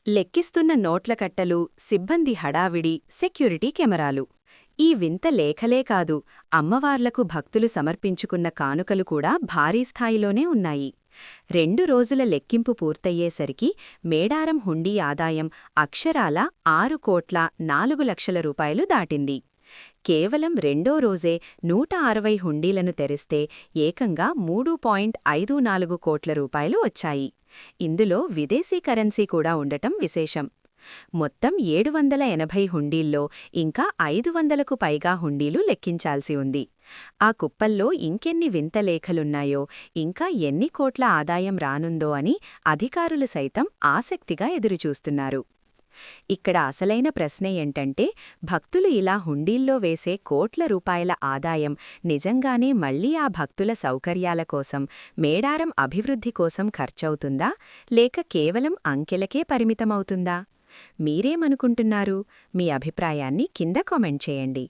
లెక్కిస్తున్న నోట్ల కట్టలు, సిబ్బంది హడావిడి, సెక్యూరిటీ కెమెరాలు. ఈ వింత లేఖలే కాదు, అమ్మవార్లకు భక్తులు సమర్పించుకున్న కానుకలు కూడా భారీ స్థాయిలోనే ఉన్నాయి. 2 రోజుల లెక్కింపు పూర్తయ్యేసరికి మేడారం హుండీ ఆదాయం అక్షరాల 6,04,00,000 రూపాయలు దాటింది. కేవలం రెండో రోజే 160 హుండీలను తెరిస్తే ఏకంగా 3.54 కోట్ల రూపాయలు వచ్చాయి. ఇందులో విదేశీ కరెన్సీ కూడా ఉండటం విశేషం. మొత్తం 780 హుండీల్లో ఇంకా 500కు పైగా హుండీలు లెక్కించాల్సి ఉంది. ఆ కుప్పల్లో ఇంకెన్ని వింత లేఖలున్నాయో, ఇంకా ఎన్ని కోట్ల ఆదాయం రానుందో అని అధికారులు సైతం ఆసక్తిగా ఎదురుచూస్తున్నారు. ఇక్కడ అసలైన ప్రశ్న ఏంటంటే, భక్తులు ఇలా హుండీల్లో వేసే కోట్ల రూపాయల ఆదాయం నిజంగానే మళ్లీ ఆ భక్తుల సౌకర్యాల కోసం, మేడారం అభివృద్ధి కోసం ఖర్చవుతుందా, లేక కేవలం అంకెలకే పరిమితమవుతుందా? మీరేమనుకుంటున్నారు? మీ అభిప్రాయాన్ని కింద కామెంట్ చేయండి.